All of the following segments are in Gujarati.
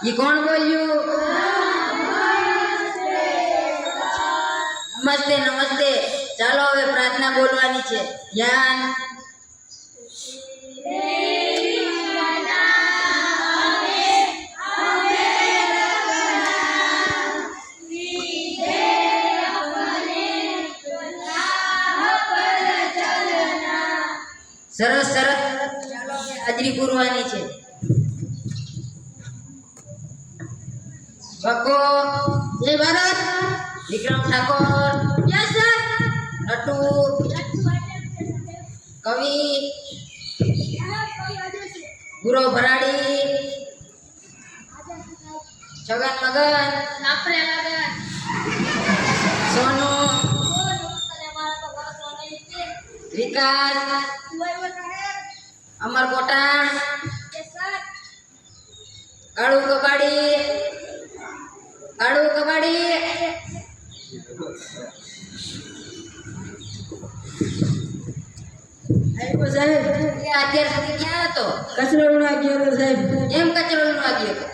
ये कौन बोलियो? नमस्ते नमस्ते। ચાલો હવે પ્રાર્થના બોલવાની છે। યાન સરસ સરસ। ચાલો હવે હાજરી પૂરવાની છે। બકો જય ભારત। વિક્રમ ઠાકોર યસ સર। નટુ કવિ ગુરુ ભરાડી છગન મગન સોનુ વિકાસ અમર કોટાણ કાળુ કબાડી સાહેબ અત્યાર સુધી ક્યાં હતો? કચરો ઉડવા ગયો હતો સાહેબ। એમ કચરો ઉડવા ગયો હતો?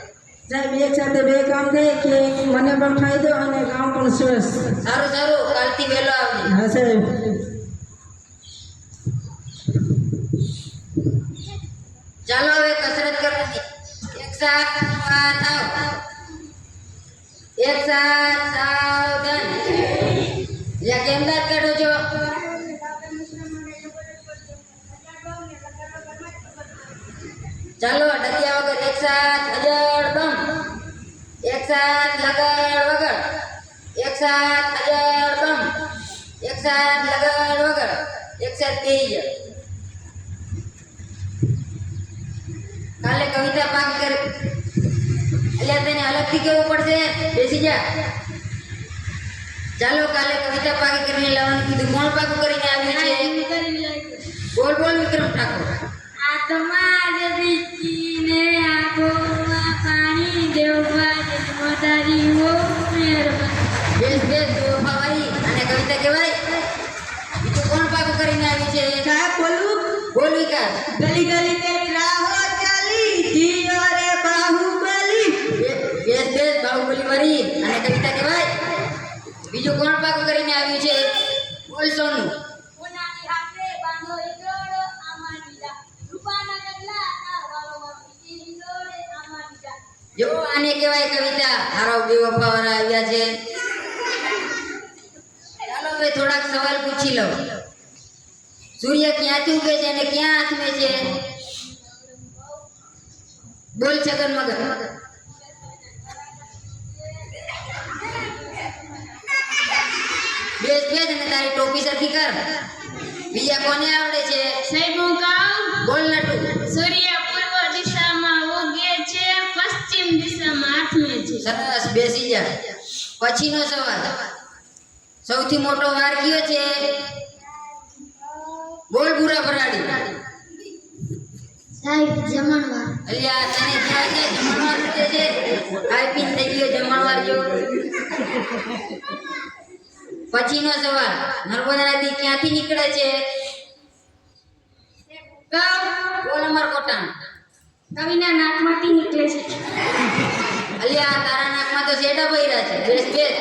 સાહેબ એક સાથે બે કામ થાય કે મને પણ ફાયદો અને કામ પણ સરસ। સારું સારું, કાલથી વહેલો આવજે। હા સાહેબ। ચાલો હવે કસરત કરવાની। એક સાથ આવો, એક સાથ સાવધાન। યા કેમ દાંત કાઢો છો? ચાલો ડરિયા વગર એક સાથ અજડ બમ, એક સાથ લગડ વગર, એક સાથ અજડ બમ, એક સાથ લગડ વગર, એક સાથ બેહી જા। કાલે કવિતા પાક કર એટલે તને અલગથી કેવું પડશે। બેસી જા। ચાલો કાલે કવિતા પાકી કરીને લાવવાનું કીધું। કોણ પાકું કરીને આવ્યું છે? બોલ બોલ વિક્રમ ઠાકોર। આત્મા જગીને આંખોમાં પાણી દેવવા જન્મદારી હો મહેરબાની। બેસ બેસ દેવભાવારી અને કવિતા કહેવાય। બીજું કોણ પાકું કરીને આવ્યું છે? સાહેબ બોલું? બોલ વિકાસ। ગલી ગલી તેરી રાહો ચાલી જીઓ રે બાહુબલી। બેસ બેસ બાહુબલી વાળી અને કવિતા કહેવાય। બીજું કોણ પાકું કરીને આવ્યું છે? બોલ સોનુ। કોનાની હાથે બાંધો ઈડોળો આમાં દીધા રૂપાના કડલા કારવાળો વીતી ઈડોળે આમાં દીધા। જો આને કહેવાય કવિતા। હારો બેવફાવાળા આવ્યા છે। ચાલો હવે થોડાક સવાલ પૂછી લો। સૂર્ય ક્યાંથી ઉગે છે અને ક્યાં આથમે છે? બોલ છગન મગન। બેસ બેસ અને તારી ટોપી સરખી કર। બીજા કોને આવડે છે? સાહેબ હું કહું? બોલ નટુ। સૂર્ય પૂર્વ દિશામાં ઉગે છે, પશ્ચિમ દિશામાં આથમે છે। સરસ, બેસી જા। પછીનો સવાલ, સૌથી મોટો વાર કયો છે? બોલ ગુરા ભરાડી। સાહેબ જમણવાર। અલ્યા તને કહેવાય છે જમણવાર રૂટે છે? ખાઈ પીને થઈ ગયો જમણવાર જો। પછીનો સવાલ, નર્મદા નદી ક્યાંથી નીકળે છે? બોલ અમર કોટાણ। કવિના નાકમાંથી નીકળે છે। અલ્યા તારા નાકમાં તો શેડા ભર્યા છે। બેસ બેસ।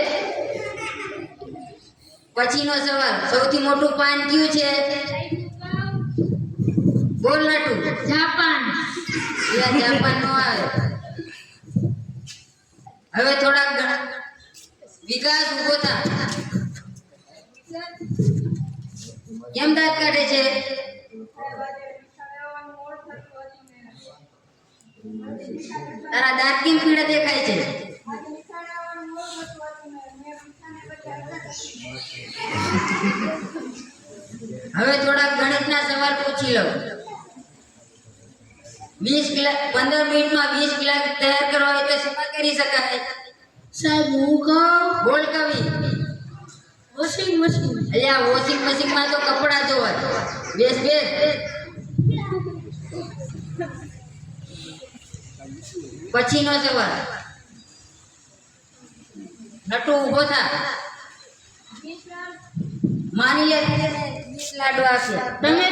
પછીનો સવાલ, સૌથી મોટું પાન કયું છે? બોલ નટુ। જાપાન। જાપાન નો આવે। હવે થોડાક વિકાસ ઉભો થા। કેમ દાંત કાઢે છે? તારા દાંત કેમ પીળા દેખાય છે? હવે થોડાક ગણિતના સવાલ પૂછી લો। 15 મિનિટમાં 20 ગ્લાસ તૈયાર કરવા હોય તો શેમાં કરી શકાય? સાહેબ હું કહું? બોલ કવિ। Washing machine. અલ્યા વોશિંગ મશીનમાં તો કપડાં ધોવાય। બેસ બેસ। પછીનો સવાલ, નટુ ઊભો થા। માની લે 20 લાડવા છે। તમે